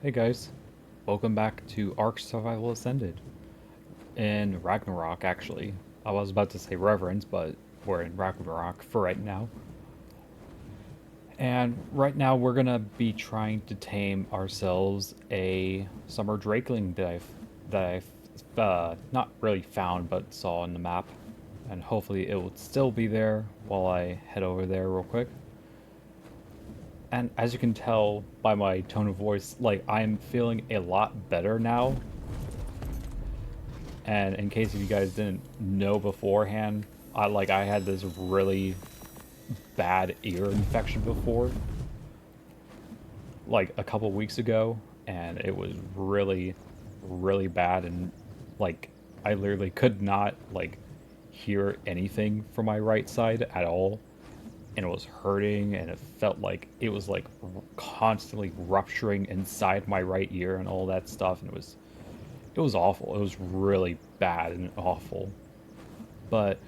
Hey guys, welcome back to Ark Survival Ascended. In Ragnarok, actually. I was about to say Reverence, but we're in Ragnarok for right now. And right now we're gonna be trying to tame ourselves a summer Drakeling that I've not really found but saw on the map. And hopefully it will still be there while I head over there real quick. And as you can tell by my tone of voice, like I'm feeling a lot better now. And in case if you guys didn't know beforehand, I had this really bad ear infection before, like a couple weeks ago, and it was really bad, and like I literally could not hear anything from my right side at all, and it was hurting, and it felt like it was like constantly rupturing inside my right ear and all that stuff, and it was awful. It was really bad and awful. But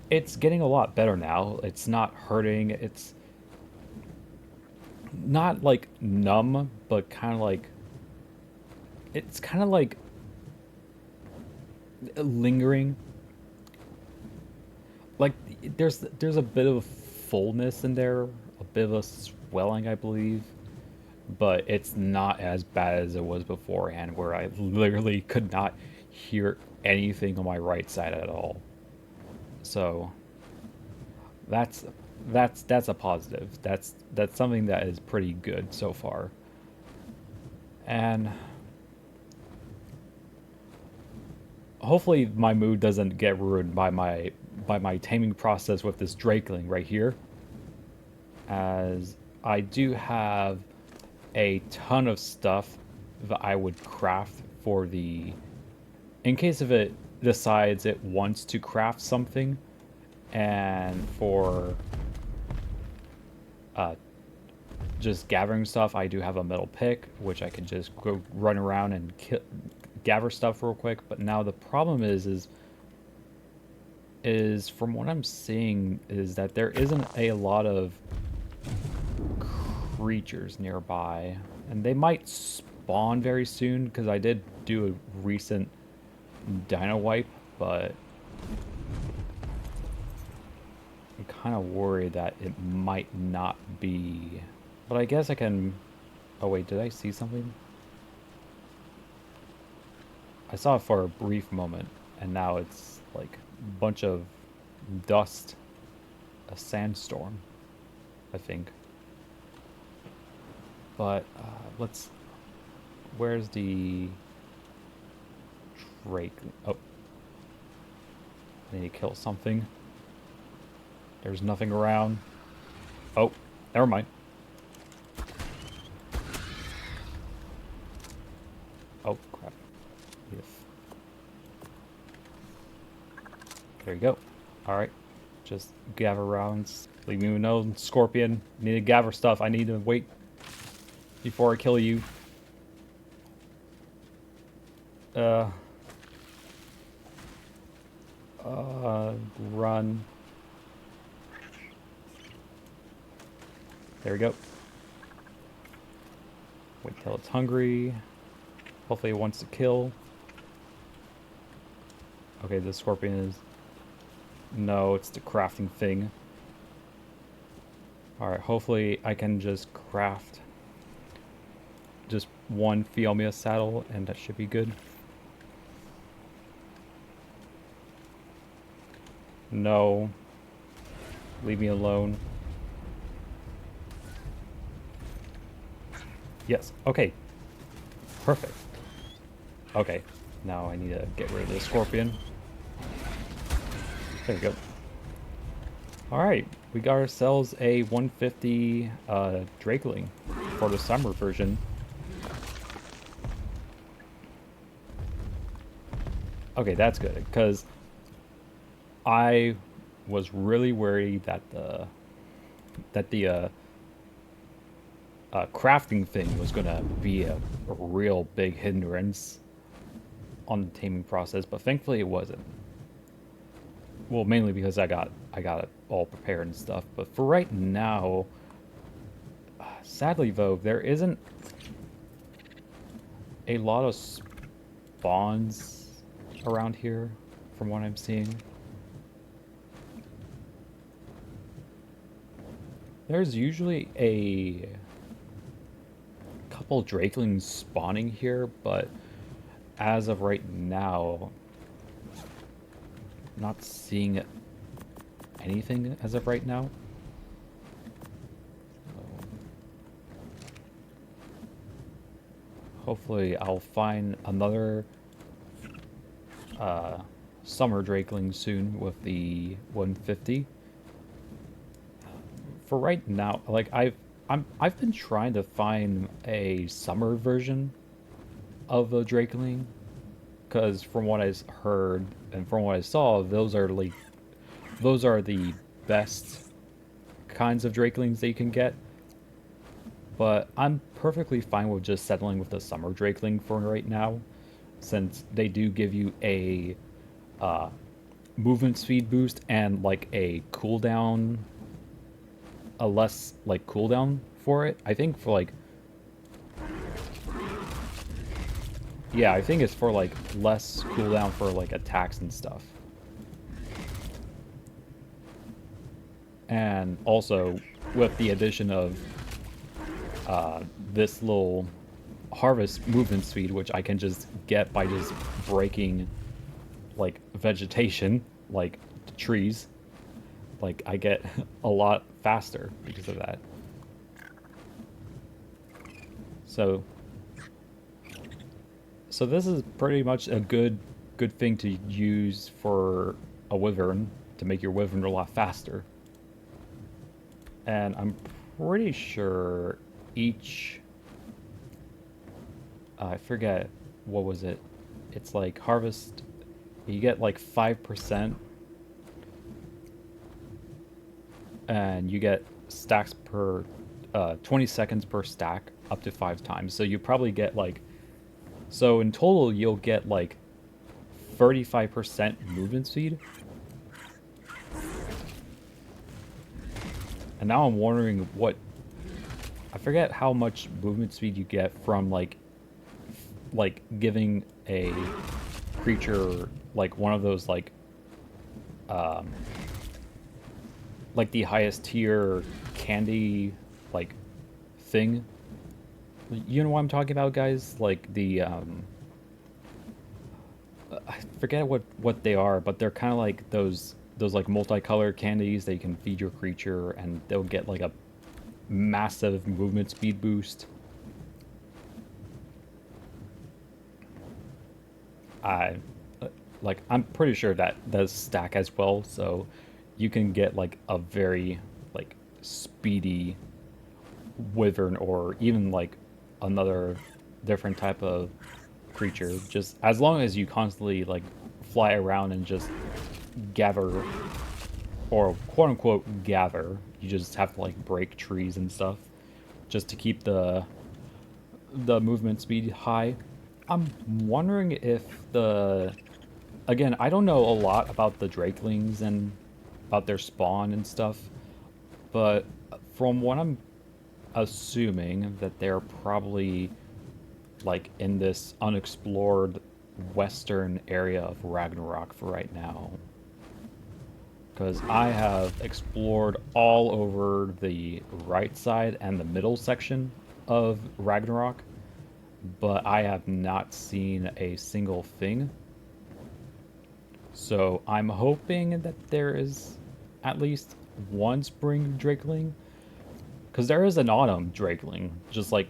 it's getting a lot better now. It's not hurting. It's not like numb, but kind of like it's kind of like lingering. Like there's a bit of fullness in there, a bit of a swelling, I believe, but it's not as bad as it was beforehand, where I literally could not hear anything on my right side at all. So that's that's a positive. That's something that is pretty good so far. And hopefully my mood doesn't get ruined by my taming process with this Drakeling right here, as I do have a ton of stuff that I would craft for the in case if it decides it wants to craft something. And for uh, just gathering stuff, I do have a metal pick, which I can just go run around and gather stuff real quick. But now the problem is from what I'm seeing is that there isn't a lot of creatures nearby, and they might spawn very soon because I did do a recent dino wipe, but I'm kind of worried that it might not be. But I guess I can. Oh wait, did I see something? I saw it for a brief moment, and now it's like a bunch of dust, a sandstorm, I think. But let's. Where's the Drake? Oh, I need to kill something. There's nothing around. Oh, never mind. Oh crap. Yes. There you go. Alright. Just gather rounds. Leave me alone, Scorpion. Need to gather stuff. I need to wait before I kill you. Uh. Run. There we go. Wait till it's hungry. Hopefully it wants to kill. Okay, the Scorpion is... No, it's the crafting thing. Alright, hopefully I can just craft just one Fiomia saddle, and that should be good. No. Leave me alone. Yes, okay. Perfect. Okay, now I need to get rid of the Scorpion. There we go. Alright, we got ourselves a 150 Drakeling for the summer version. Okay, that's good, because I was really worried that the crafting thing was gonna be a real big hindrance on the taming process, but thankfully it wasn't. Well, mainly because I got it all prepared and stuff. But for right now, Sadly, though, there isn't a lot of spawns around here, from what I'm seeing. There's usually a couple Drakelings spawning here, but as of right now, not seeing anything as of right now. Hopefully I'll find another summer Drakeling soon with the 150. For right now, like I've been trying to find a summer version of the Drakeling, because from what I heard and from what I saw, those are the best kinds of Drakelings that you can get. But I'm perfectly fine with just settling with the summer Drakeling for right now, since they do give you a movement speed boost and like a cooldown, a less like cooldown for it. I think for like, yeah, I think it's for like less cooldown for like attacks and stuff. And also with the addition of this little harvest movement speed, which I can just get by just breaking like vegetation, like trees. Like I get a lot faster because of that. So this is pretty much a good thing to use for a wyvern, to make your wyvern a lot faster. And I'm pretty sure each I forget, what was it? It's like harvest, you get like 5%, and you get stacks per 20 seconds per stack up to 5 times. So you probably get like, so in total you'll get like 35% movement speed. And now I'm wondering what, I forget how much movement speed you get from like giving a creature like one of those like the highest tier candy like thing. You know what I'm talking about, guys? Like the I forget what they are, but they're kind of like those like multicolored candies that you can feed your creature and they'll get like a massive movement speed boost. I'm pretty sure that does stack as well, so you can get like a very like speedy wyvern, or even like another different type of creature, just as long as you constantly like fly around and just gather, or quote unquote gather. You just have to like break trees and stuff just to keep the movement speed high. I'm wondering if again, I don't know a lot about the Drakelings and about their spawn and stuff, but from what I'm assuming, that they're probably like in this unexplored western area of Ragnarok for right now. Because I have explored all over the right side and the middle section of Ragnarok, but I have not seen a single thing. So I'm hoping that there is at least one spring Drakeling, because there is an autumn Drakeling, just like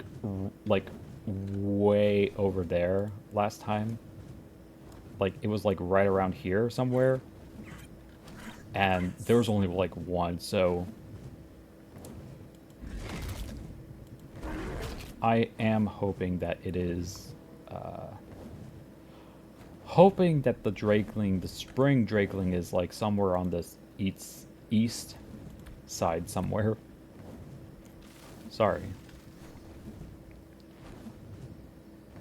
way over there last time. Like it was like right around here somewhere, and there was only like one. So I am hoping that it is, hoping that the Drakeling, the spring Drakeling, is like somewhere on this east side somewhere. Sorry.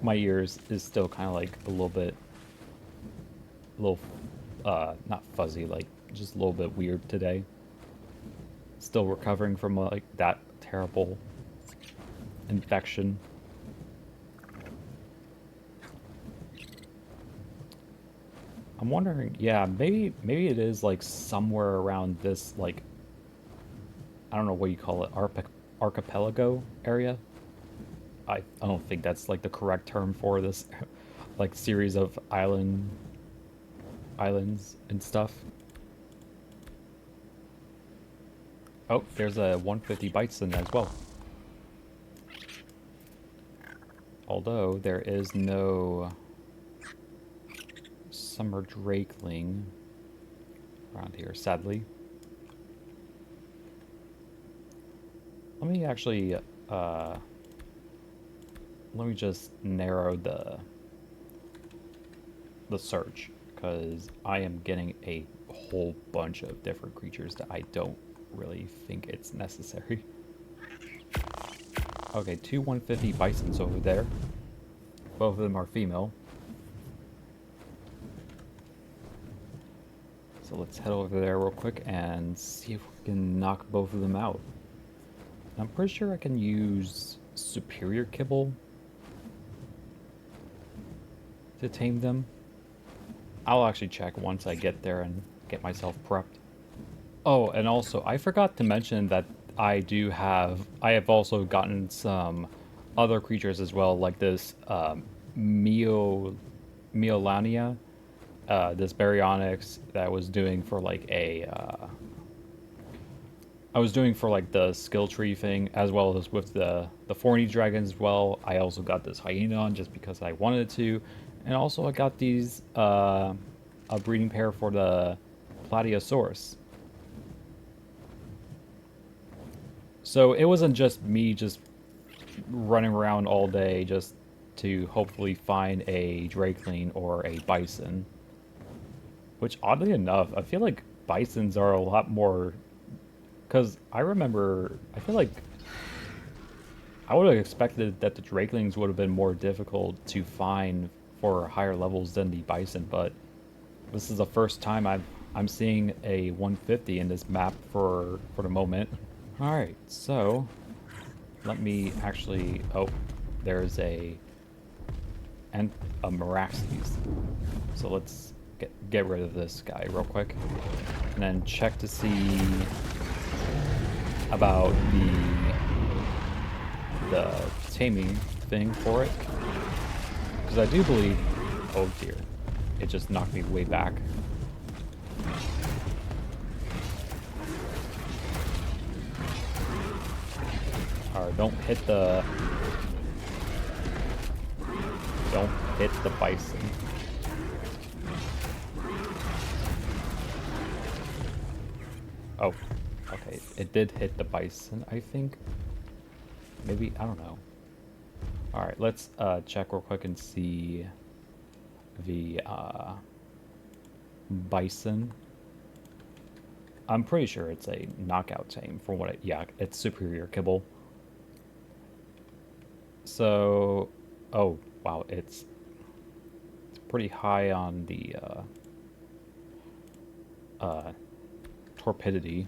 My ears is still kind of like a little, not fuzzy, like just a little bit weird today. Still recovering from like that terrible infection. I'm wondering, yeah, maybe it is like somewhere around this, like, I don't know what you call it, archipelago area. I don't think that's like the correct term for this like series of islands and stuff. Oh, there's a 150 bison as well. Although there is no summer drakeling around here, sadly. Let me actually, let me just narrow the search, because I am getting a whole bunch of different creatures that I don't really think it's necessary. Okay, two 150 bisons over there. Both of them are female. So let's head over there real quick and see if we can knock both of them out. I'm pretty sure I can use superior kibble to tame them. I'll actually check once I get there and get myself prepped. Oh, and also, I forgot to mention that I have also gotten some other creatures as well, like this Meolania, this Baryonyx that I was doing for like I was doing for like the skill tree thing, as well as with the thorny dragons as well. I also got this Hyenon just because I wanted to, and also I got these a breeding pair for the Platyosaurus. So it wasn't just me just running around all day just to hopefully find a Drakeling or a Bison. Which, oddly enough, I feel like Bisons are a lot more... Because I feel like I would have expected that the Drakelings would have been more difficult to find for higher levels than the Bison, but this is the first time I'm seeing a 150 in this map for the moment. Alright, so let me actually... Oh, there's a Meraxes. So let's get rid of this guy real quick. And then check to see about the taming thing for it. Because I do believe... Oh dear. It just knocked me way back. Alright, don't hit the bison. Oh, okay. It did hit the bison, I think. Maybe, I don't know. Alright, let's check real quick and see the bison. I'm pretty sure it's a knockout tame from what yeah, it's superior kibble. So, oh, wow, it's pretty high on the torpidity.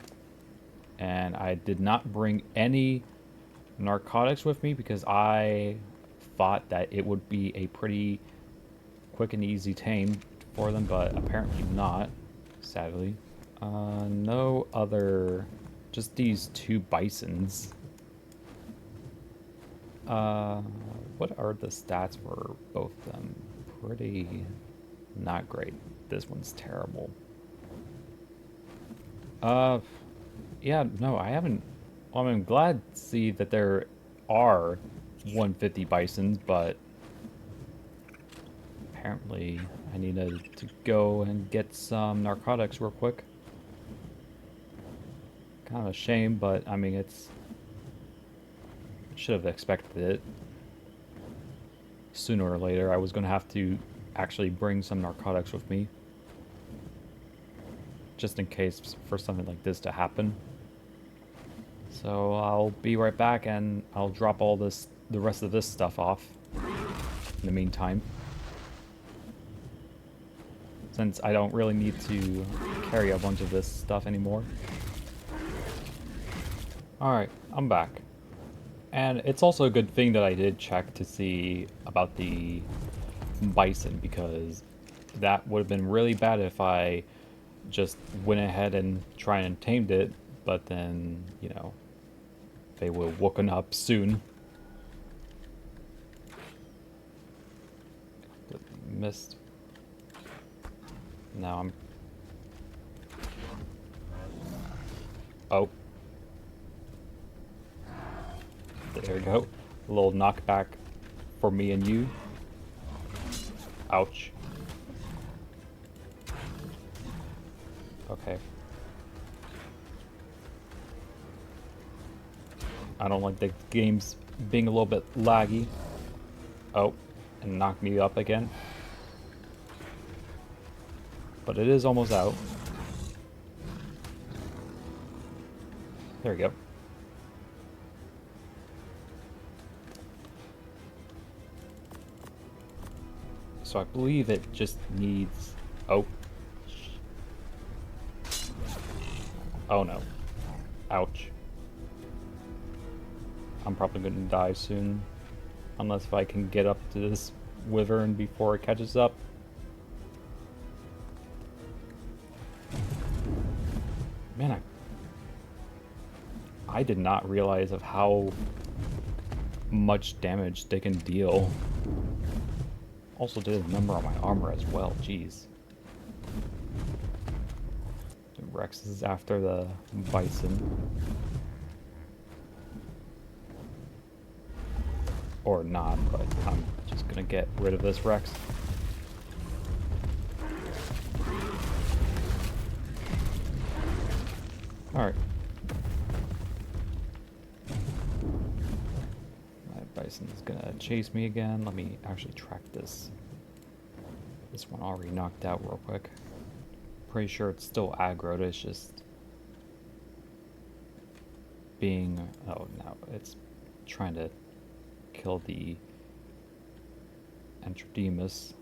And I did not bring any narcotics with me because I thought that it would be a pretty quick and easy tame for them, but apparently not, sadly. No other, just these two bisons. What are the stats for both of them? Pretty not great. This one's terrible. Yeah, no, I haven't. Well, I'm glad to see that there are 150 bisons, but apparently I need to go and get some narcotics real quick. Kind of a shame, but I mean, should have expected it. Sooner or later, I was going to have to actually bring some narcotics with me. Just in case for something like this to happen. So I'll be right back and I'll drop the rest of this stuff off in the meantime. Since I don't really need to carry a bunch of this stuff anymore. Alright, I'm back. And it's also a good thing that I did check to see about the bison, because that would have been really bad if I just went ahead and tried and tamed it, but then, you know, they were woken up soon. Missed. Now I'm... Oh. There we go. A little knockback for me and you. Ouch. Okay. I don't like the games being a little bit laggy. Oh, and knock me up again. But it is almost out. There we go. So I believe it just needs... Oh. Oh no. Ouch. I'm probably going to die soon. Unless if I can get up to this wyvern before it catches up. Man, I did not realize of how much damage they can deal. Also did a number on my armor as well, jeez. Rex is after the bison. Or not, but I'm just gonna get rid of this Rex. Alright. My bison is gonna chase me again. Let me actually track this. This one already knocked out real quick. Pretty sure it's still aggroed, it's just being... Oh, no, it's trying to kill the Entrodemus.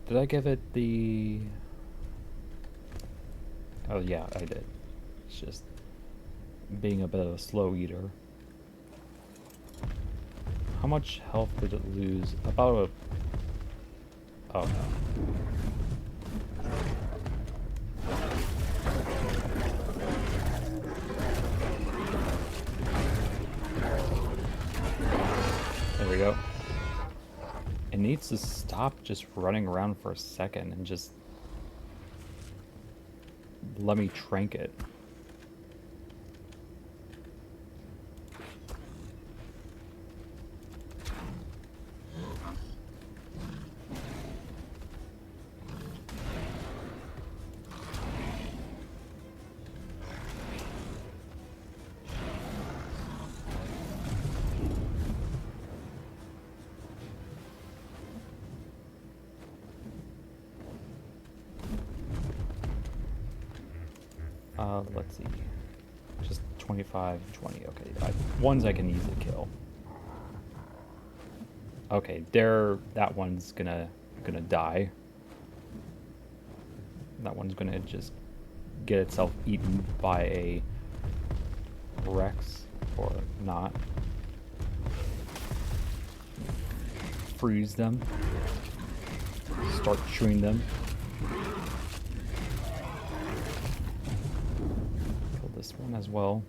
Did I give it the... Oh yeah, I did. It's just being a bit of a slow eater. How much health did it lose? About a... Oh no. There we go. It needs to stop just running around for a second and just let me trank it. Let's see. Just 25, 20. Okay, ones I can easily kill. Okay, that one's gonna die. That one's gonna just get itself eaten by a Rex, or not. Freeze them. Start chewing them. This one as well.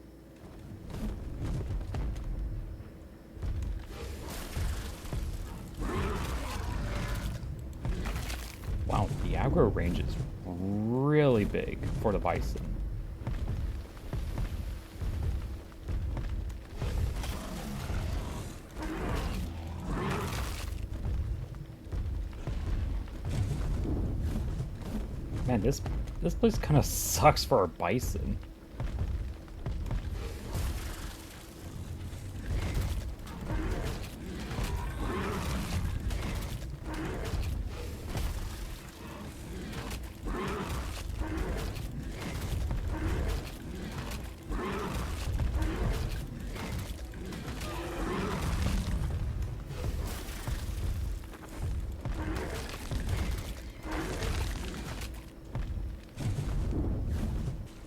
Wow, the aggro range is really big for the bison. Man, this place kind of sucks for a bison.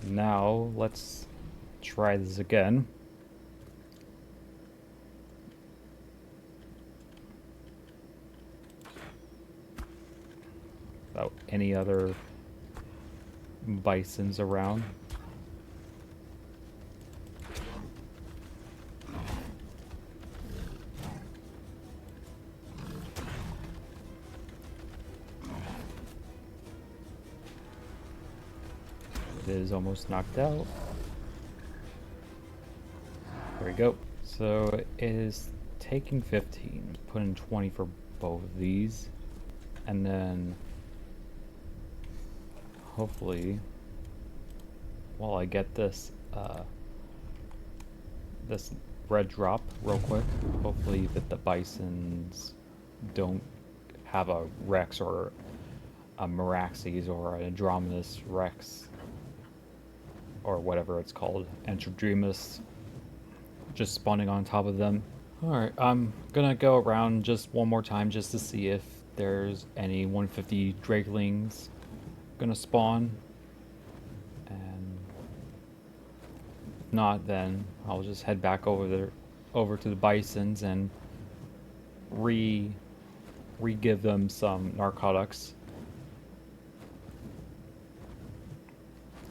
Now, let's try this again. Without any other bisons around. It is almost knocked out. There we go. So it is taking 15. Put in 20 for both of these. And then hopefully while I get this this red drop real quick, hopefully that the bisons don't have a Rex or a Meraxes or an Andromedas Rex or whatever it's called, Antrodremus, just spawning on top of them. Alright, I'm gonna go around just one more time just to see if there's any 150 Drakelings gonna spawn. And if not, then I'll just head back over there, over to the Bisons and re-give them some narcotics.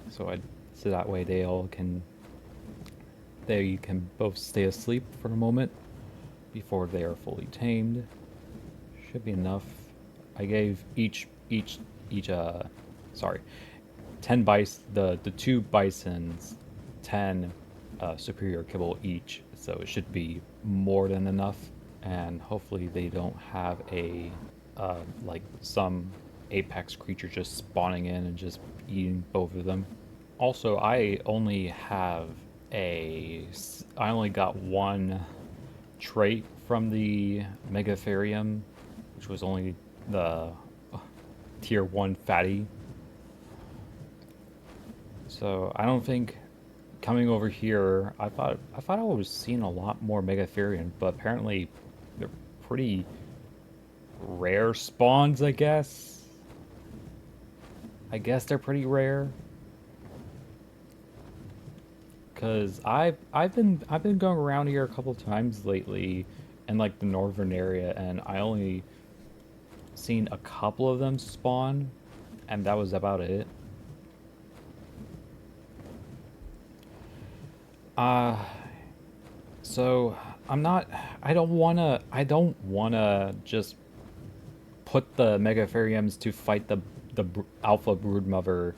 So that way they can both stay asleep for a moment before they are fully tamed. Should be enough. I gave each 10 the two bisons 10 superior kibble each, so it should be more than enough. And hopefully they don't have a like some apex creature just spawning in and just eating both of them. Also, I only got one trait from the Megatherium, which was only the tier 1 fatty. So I don't think coming over here, I thought I was seeing a lot more Megatherium, but apparently they're pretty rare spawns, I guess. I guess they're pretty rare. Cause I've been going around here a couple times lately in like the northern area, and I only seen a couple of them spawn, and that was about it. So I don't wanna just put the Megatheriums to fight the Alpha Broodmother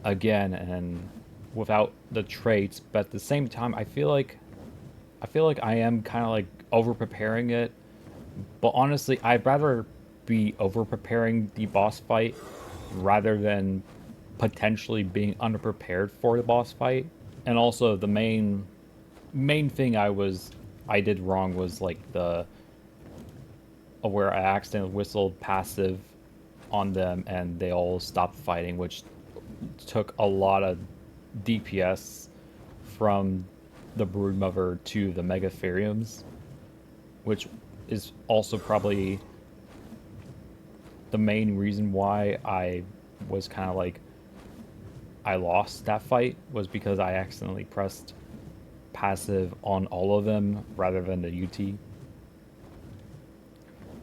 again and without the traits, but at the same time I feel like I am kind of like over preparing it. But honestly, I'd rather be over preparing the boss fight rather than potentially being underprepared for the boss fight. And also the main thing I did wrong was like where I accidentally whistled passive on them and they all stopped fighting, which took a lot of DPS from the Broodmother to the Megatheriums, which is also probably the main reason why I was kind of like I lost that fight, was because I accidentally pressed passive on all of them rather than the UT.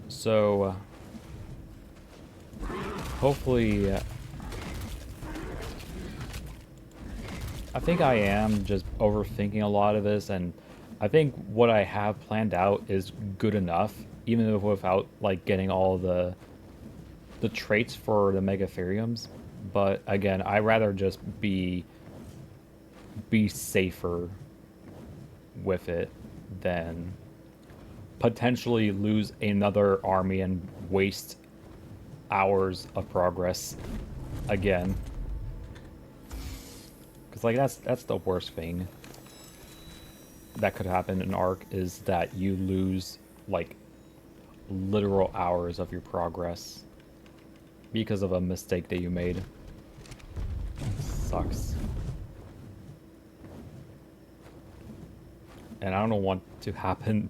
So hopefully I think I am just overthinking a lot of this, and I think what I have planned out is good enough, even if without like getting all the traits for the Megatheriums. But again, I rather just be safer with it than potentially lose another army and waste hours of progress again. Because like that's the worst thing that could happen in Ark, is that you lose like literal hours of your progress because of a mistake that you made. Sucks. And I don't want to happen.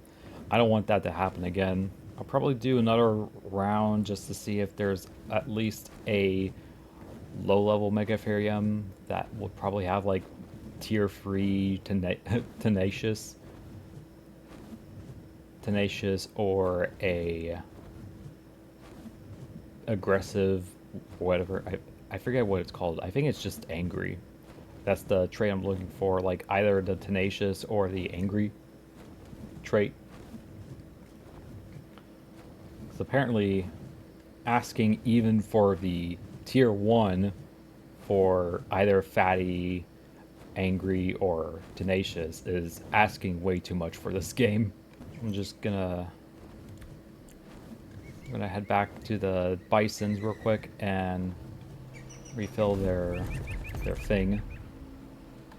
I don't want that to happen again. I'll probably do another round just to see if there's at least a low-level Megatherium that will probably have like tier 3 tenacious, or a aggressive, whatever. I forget what it's called. I think it's just angry. That's the trait I'm looking for, like either the tenacious or the angry trait. So apparently asking even for the tier 1 for either fatty, angry, or tenacious is asking way too much for this game. I'm just gonna head back to the Bisons real quick and refill their thing,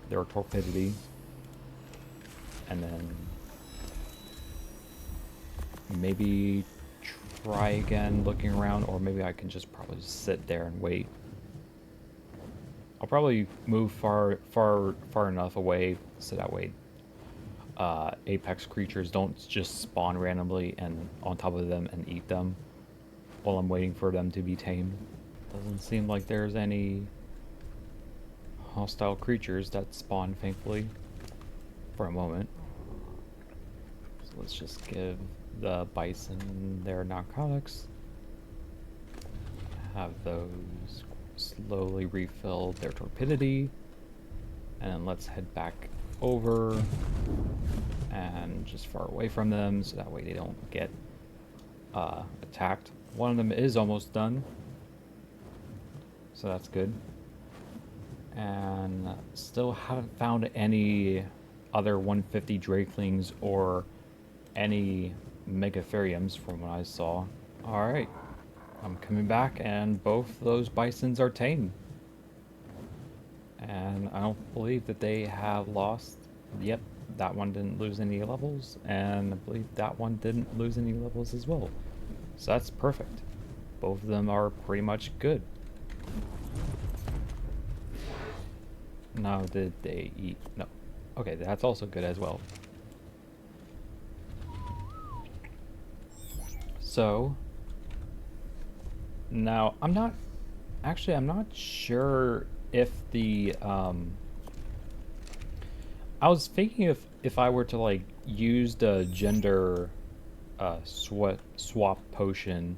their torpidity, and then maybe try again looking around, or maybe I can just probably just sit there and wait. I'll probably move far enough away so that way apex creatures don't just spawn randomly and on top of them and eat them while I'm waiting for them to be tamed. Doesn't seem like there's any hostile creatures that spawn, thankfully, for a moment. So let's just give the Bison their narcotics. Have those slowly refill their torpidity. And then let's head back over and just far away from them so that way they don't get attacked. One of them is almost done, so that's good. And still haven't found any other 150 Drakelings or any Megatheriums from what I saw. Alright, I'm coming back and both those Bisons are tamed. And I don't believe that they have lost. Yep, that one didn't lose any levels, and I believe that one didn't lose any levels as well. So that's perfect. Both of them are pretty much good. Now, did they eat? No. Okay, that's also good as well. So, now, I'm not sure if the, I was thinking if I were to, like, use the gender, swap potion,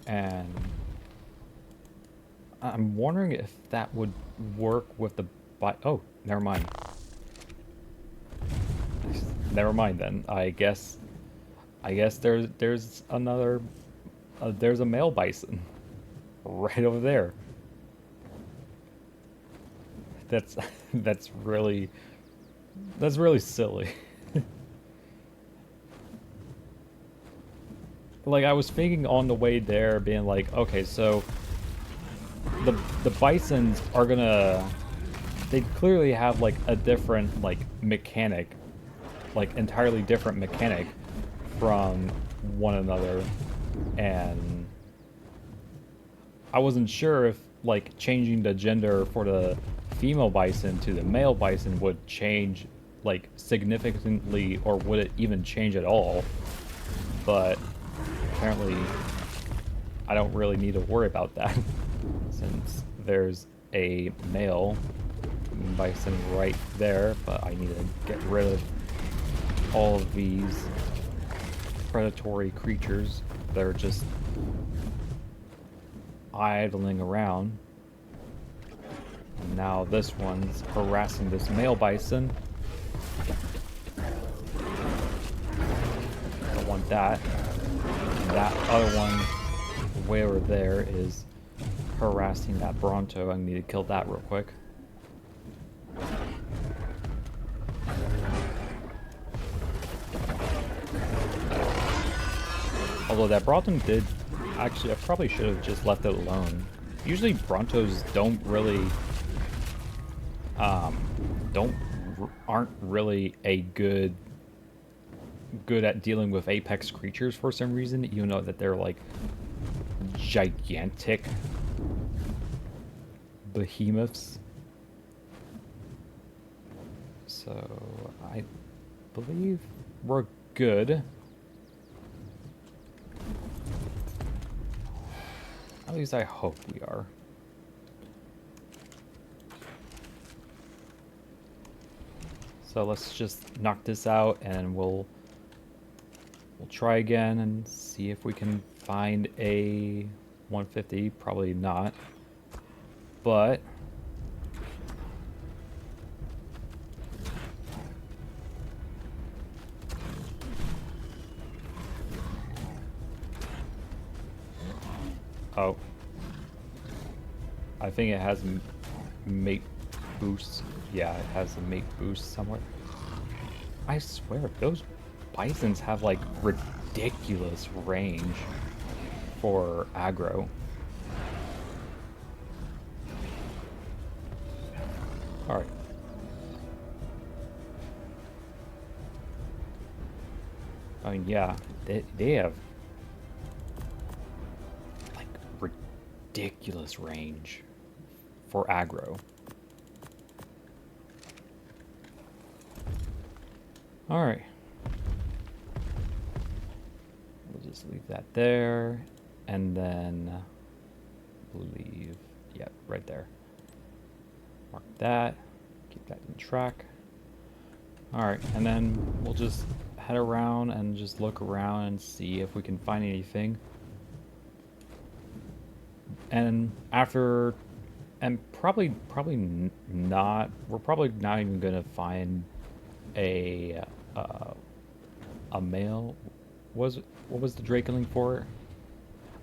and I'm wondering if that would work with the oh, never mind. Never mind then. I guess there's another, there's a male bison right over there. That's really silly. Like, I was thinking on the way there, being like, okay, so the Bisons are gonna, they clearly have like a different like mechanic, like entirely different mechanic from one another, and I wasn't sure if like changing the gender for the female bison to the male bison would change like significantly, or would it even change at all. But apparently I don't really need to worry about that since there's a male bison right there, but I need to get rid of all of these predatory creatures that are just idling around. And now this one's harassing this male bison. Don't want that. And that other one way over there is harassing that Bronto. I need to kill that real quick. Although that Bronto did, actually, I probably should have just left it alone. Usually Brontos don't really, aren't really a good at dealing with apex creatures for some reason, even though that they're like gigantic behemoths. So I believe we're good. At least I hope we are. So let's just knock this out, and we'll try again and see if we can find a 150. Probably not, but oh, I think it has mate boost. Yeah, it has a mate boost somewhere. I swear, those Bisons have like ridiculous range for aggro. Alright. I mean, yeah, they have like ridiculous range for aggro. Alright. We'll just leave that there, and then we'll leave, yeah, right there. Mark that, keep that in track. Alright, and then we'll just head around and just look around and see if we can find anything. And after, and probably not, we're probably not even gonna find a male. What was the Drakeling for?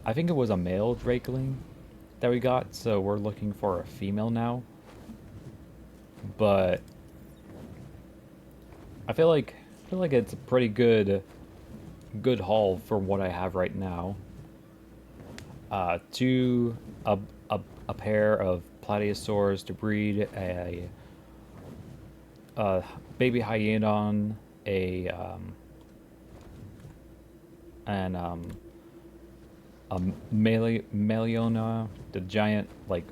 I think it was a male Drakeling that we got, so we're looking for a female now. But I feel like it's a pretty good haul for what I have right now. A pair of Plateosaurs to breed a baby Hyaenodon, a Meliona, the giant like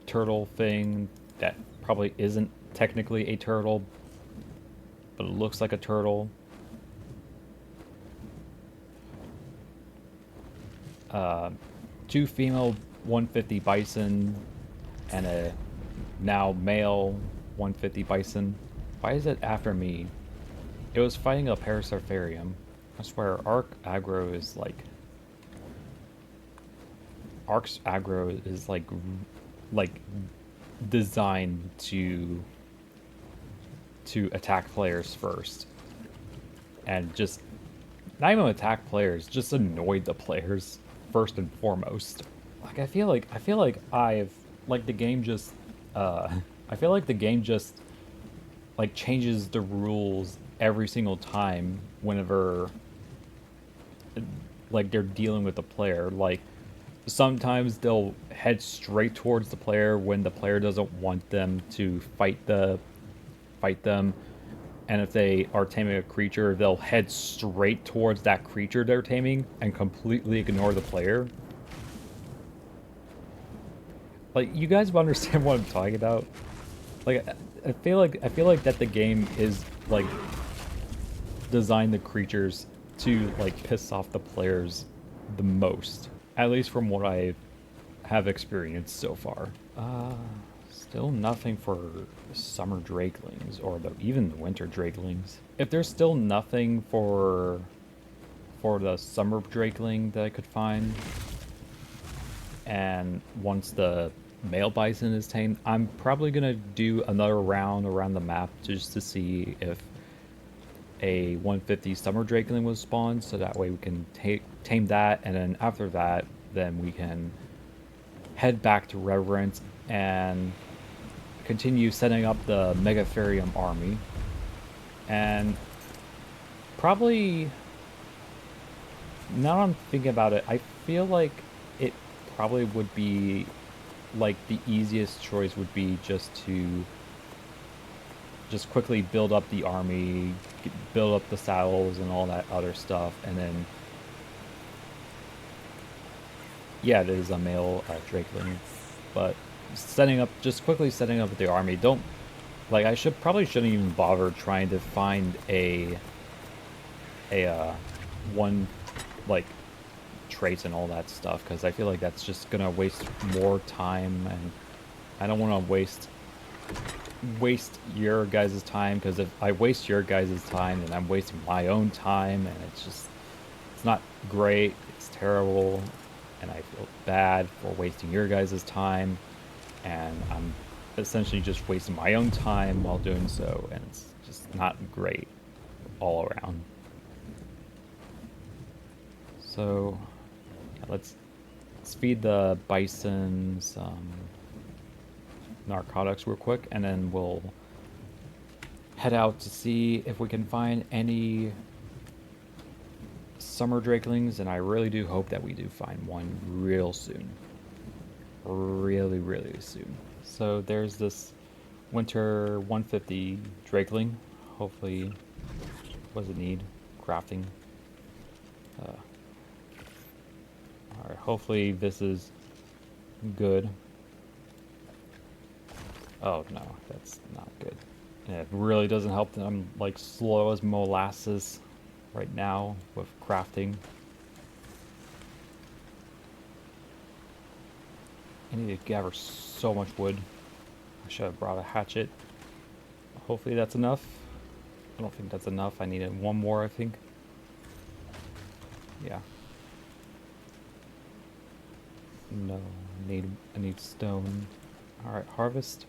turtle thing that probably isn't technically a turtle, but it looks like a turtle. Two female 150 bison and a now male 150 bison. Why is it after me? It was fighting a Parasapharium. I swear, Arc's aggro is like designed to attack players first, and just not even attack players, just annoy the players first and foremost. Like I feel like I've like the game just I feel like the game just like changes the rules every single time whenever like they're dealing with the player. Like sometimes they'll head straight towards the player when the player doesn't want them to fight them, and if they are taming a creature, they'll head straight towards that creature they're taming and completely ignore the player. Like, you guys understand what I'm talking about? Like, I feel like that the game is like designed the creatures to like piss off the players the most, at least from what I have experienced so far. Still nothing for summer Drakelings, or even the winter Drakelings. If there's still nothing for the summer Drakeling that I could find, and once the male bison is tamed, I'm probably gonna do another round around the map just to see if a 150 summer Drakeling was spawned, so that way we can tame that, and then after that, then we can head back to Reverence and continue setting up the Megatherium army. And probably, now I'm thinking about it, I feel like it probably would be like the easiest choice would be just to quickly build up the army, build up the saddles and all that other stuff, and then yeah, it is a male Drakeling, but quickly setting up the army. Don't, like, I shouldn't even bother trying to find a one like traits and all that stuff, because I feel like that's just gonna waste more time, and I don't want to waste waste your guys' time, because if I waste your guys' time, then I'm wasting my own time, and it's not great, it's terrible, and I feel bad for wasting your guys' time, and I'm essentially just wasting my own time while doing so, and it's just not great all around. So, yeah, let's feed the bison some narcotics real quick, and then we'll head out to see if we can find any summer drakelings, and I really do hope that we do find one real soon. Really, really soon. So there's this winter 150 drakeling. Hopefully, what does it need? Crafting. Alright, hopefully this is good. Oh no, that's not good. And it really doesn't help that I'm like slow as molasses right now with crafting. I need to gather so much wood. I should have brought a hatchet. Hopefully that's enough. I don't think that's enough. I needed one more, I think. Yeah. No, I need stone. Alright, harvest.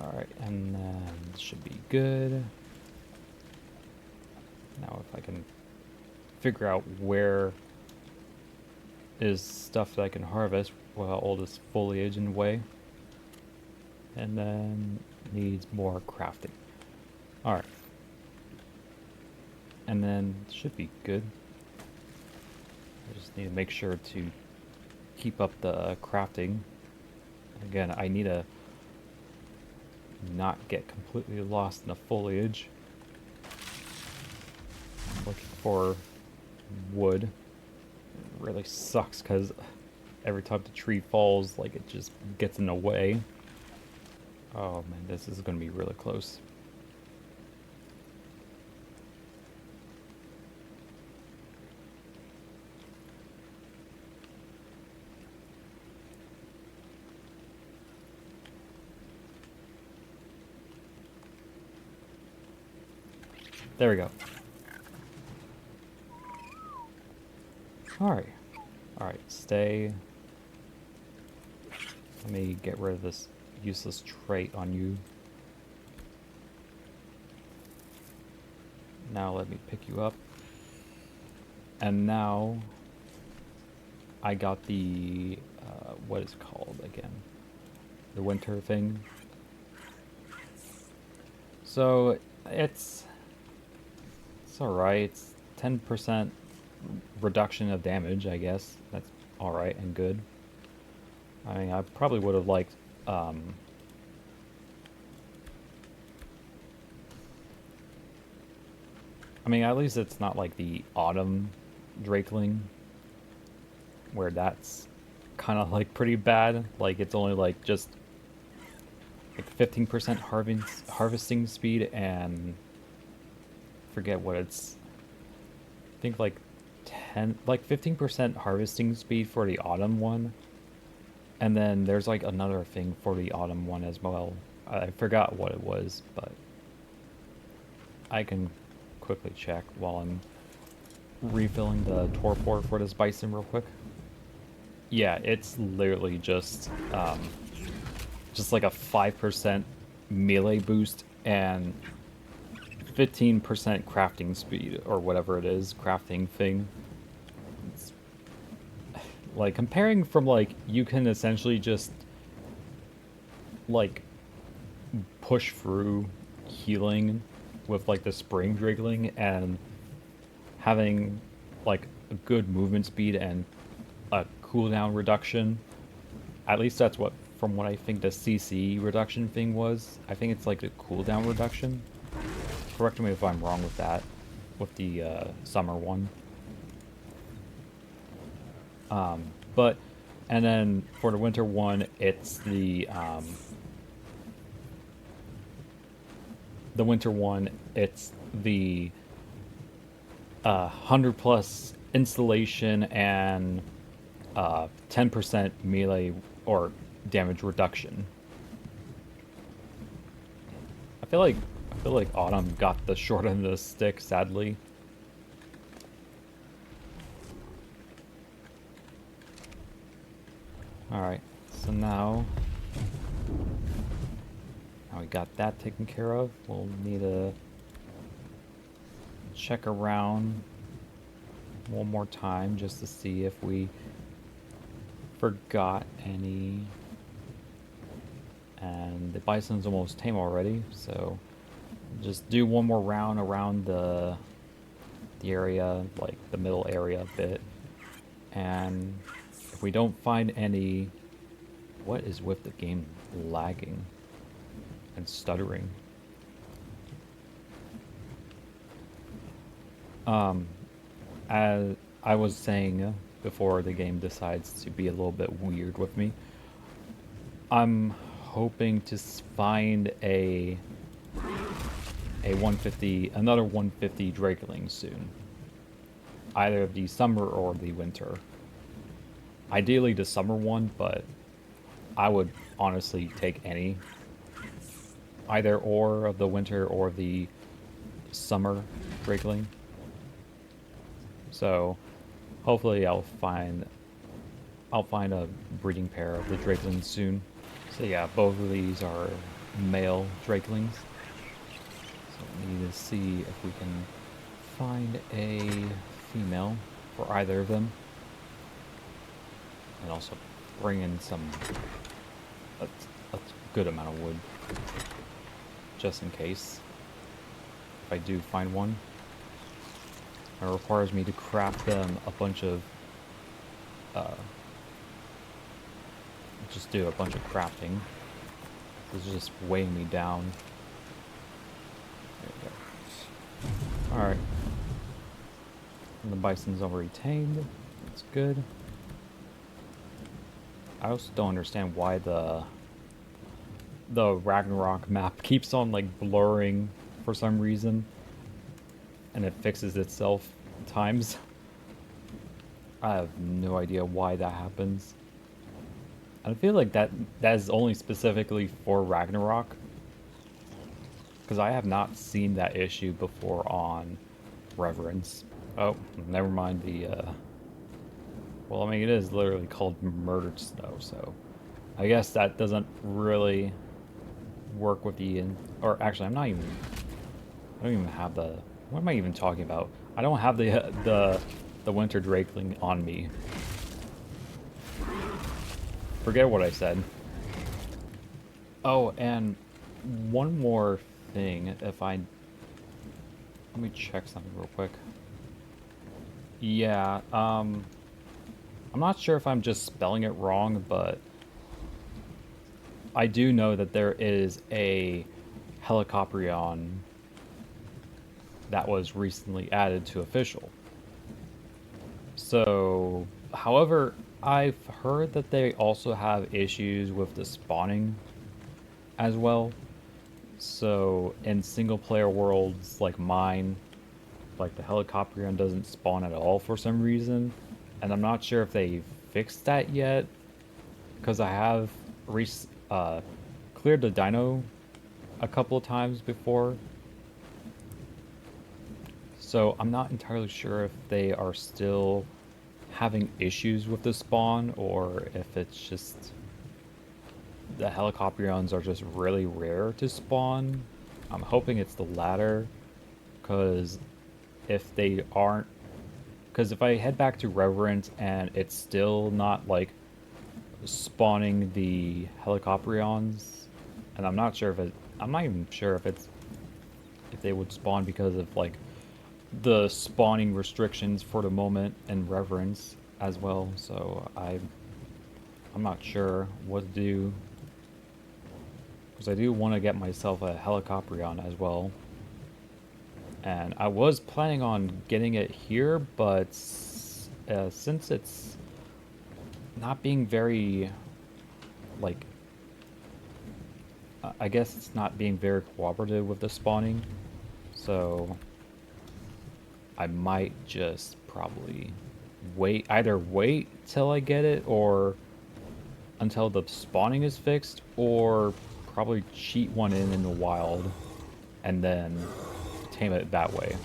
Alright, and then this should be good. Now if I can figure out where is stuff that I can harvest without all this foliage in the way. And then needs more crafting. Alright. And then should be good. I just need to make sure to keep up the crafting. Again, I need to not get completely lost in the foliage. I'm looking for wood. It really sucks because every time the tree falls, like, it just gets in the way. Oh man, this is going to be really close. There we go. Alright. Alright, stay. Let me get rid of this useless trait on you. Now let me pick you up. And now I got the, what is it called again? The winter thing. So it's alright. It's 10% reduction of damage, I guess. That's alright and good. I mean, I probably would have liked, I mean, at least it's not like the autumn Drakeling, where that's kind of like pretty bad. Like, it's only like just like 15% harvesting speed, and forget what it's, I think like 15% harvesting speed for the autumn one. And then there's like another thing for the autumn one as well. I forgot what it was, but I can quickly check while I'm refilling the torpor for this bison real quick. Yeah, it's literally just like a 5% melee boost and 15% crafting speed, or whatever it is, crafting thing. It's, like, comparing from, like, you can essentially just, like, push through healing with, like, the spring Drakeling, and having, like, a good movement speed and a cooldown reduction. At least that's what, from what I think the CC reduction thing was. I think it's, like, a cooldown reduction. Correct me if I'm wrong with that, with the summer one. But, and then for the winter one, it's the winter one, it's the 100 plus installation and 10% melee or damage reduction. I feel like Autumn got the short end of the stick, sadly. Alright, so now we got that taken care of. We'll need to check around one more time just to see if we forgot any. And the Bison's almost tame already, so just do one more round around the area, like the middle area a bit. And if we don't find any... What is with the game lagging and stuttering? As I was saying before the game decides to be a little bit weird with me, I'm hoping to find a 150, another 150 Drakeling soon. Either the summer or the winter. Ideally the summer one, but I would honestly take any. Either or of the winter or the summer Drakeling. So hopefully I'll find a breeding pair of the Drakelings soon. So yeah, both of these are male Drakelings. So we need to see if we can find a female for either of them. And also bring in a good amount of wood. Just in case. If I do find one. It requires me to craft them a bunch of... just do a bunch of crafting. This is just weighing me down. There we go. Alright. And the Bison's already tamed. That's good. I also don't understand why the Ragnarok map keeps on like blurring for some reason. And it fixes itself at times. I have no idea why that happens. I feel like that is only specifically for Ragnarok. Because I have not seen that issue before on Reverence. Oh, never mind the... Well, I mean, it is literally called Murdered Snow, so... I guess that doesn't really work with the... Or actually, I don't even have the... What am I even talking about? I don't have the Winter Drakeling on me. Forget what I said. Oh, and one more thing, if I... Let me check something real quick. Yeah, I'm not sure if I'm just spelling it wrong, but I do know that there is a Helicoprion that was recently added to official. So, however, I've heard that they also have issues with the spawning as well. So, in single-player worlds like mine, like the Helicoprion doesn't spawn at all for some reason. And I'm not sure if they fixed that yet, because I have cleared the dino a couple of times before. So I'm not entirely sure if they are still having issues with the spawn, or if it's just the Helicoprions are just really rare to spawn. I'm hoping it's the latter, because if they aren't... Because if I head back to Reverence and it's still not, like, spawning the Helicoprions, and I'm not sure if it... I'm not even sure if it's... If they would spawn because of, like, the spawning restrictions for the moment in Reverence as well, so I'm not sure what to do. Because I do want to get myself a Helicoprion as well. And I was planning on getting it here, but since it's not being very, like, I guess it's not being very cooperative with the spawning, so I might just probably either wait till I get it, or until the spawning is fixed, or probably cheat one in the wild. and then tame it that way.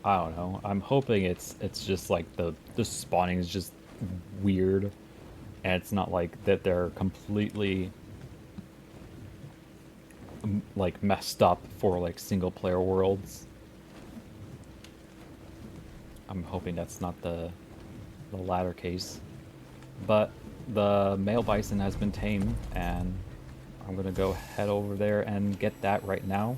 I don't know. I'm hoping it's just like the spawning is just weird, and it's not like that they're completely like messed up for like single player worlds. I'm hoping that's not the latter case. But the male bison has been tamed, and I'm gonna go head over there and get that right now.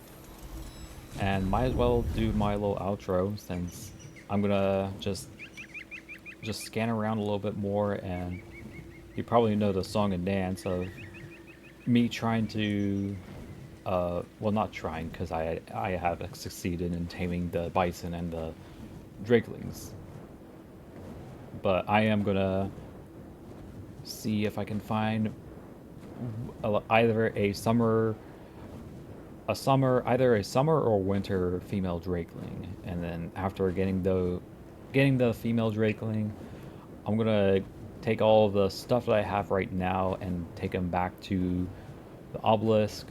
And might as well do my little outro, since I'm gonna just scan around a little bit more, and you probably know the song and dance of me trying to well, not trying, because I have succeeded in taming the bison and the Drakelings. But I am gonna see if I can find either either a summer or winter female Drakeling, and then after getting the female Drakeling, I'm gonna take all the stuff that I have right now and take them back to the obelisk,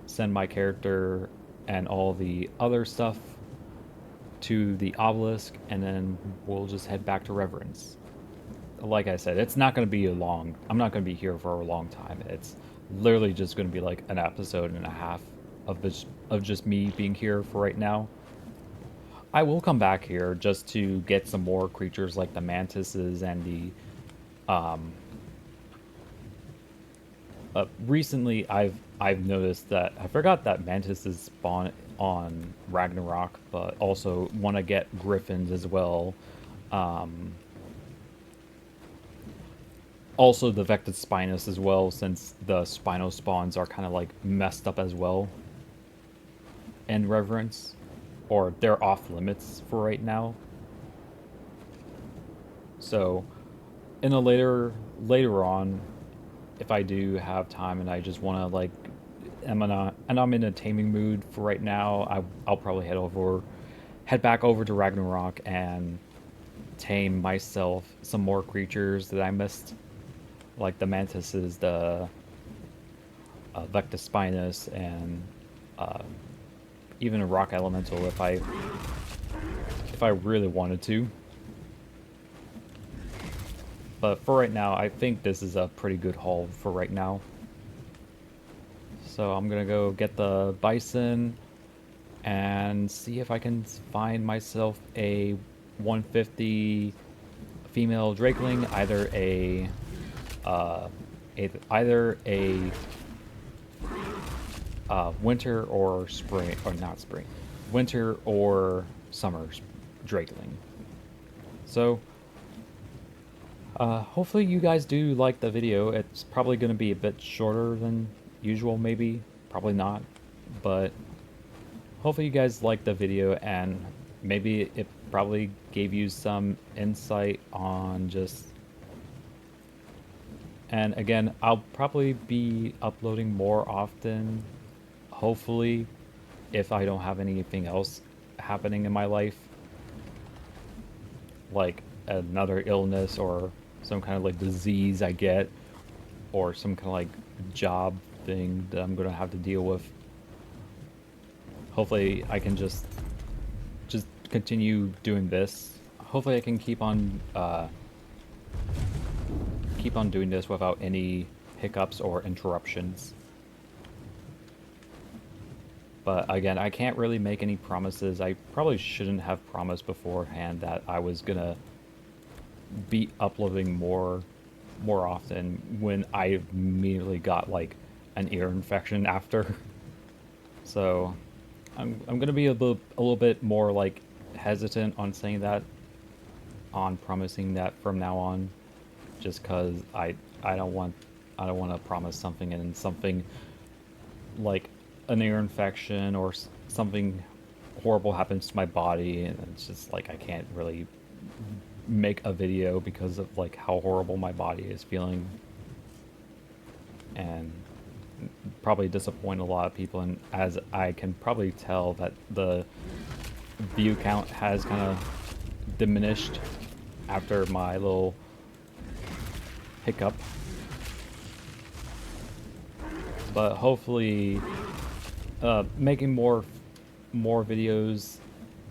send my character and all the other stuff to the obelisk, and then we'll just head back to Reverence. Like I said, it's not going to be I'm not going to be here for a long time. It's literally just going to be like an episode and a half of just me being here for right now. I will come back here just to get some more creatures like the mantises and the recently I've noticed that I forgot that mantises spawn on Ragnarok, but also want to get griffins as well. Also the Vected Spinus as well, since the Spino spawns are kind of like messed up as well in Reverence, or they're off limits for right now. So in a later on, if I do have time and I just want to like I'm in a taming mood for right now, I'll probably head back over to Ragnarok and tame myself some more creatures that I missed, like the mantises, the Vectospinus, and even a rock elemental if I really wanted to. But for right now, I think this is a pretty good haul for right now. So I'm gonna go get the bison and see if I can find myself a 150 female Drakeling, either a winter or spring, or not spring, winter or summer Drakeling. So hopefully you guys do like the video. It's probably going to be a bit shorter than usual, maybe. Probably not. But hopefully you guys like the video, and maybe it probably gave you some insight on just... And again, I'll probably be uploading more often, hopefully, if I don't have anything else happening in my life, like another illness or some kind of like disease I get, or some kind of like job thing that I'm gonna have to deal with. Hopefully I can just continue doing this. Hopefully I can keep on doing this without any hiccups or interruptions. But again, I can't really make any promises. I probably shouldn't have promised beforehand that I was gonna be uploading more often when I immediately got like an ear infection after. So I'm gonna be a little bit more like hesitant on saying that, on promising that from now on, just because I don't want to promise something and something like an ear infection or something horrible happens to my body, and it's just like I can't really make a video because of like how horrible my body is feeling, and probably disappoint a lot of people. And as I can probably tell that the view count has kind of diminished after my little hiccup, but hopefully making more more videos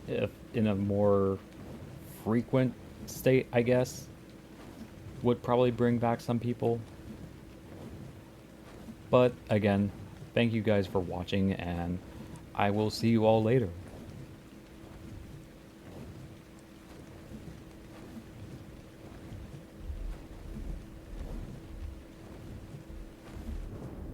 if in a more frequent state, I guess, would probably bring back some people. But again, thank you guys for watching, and I will see you all later.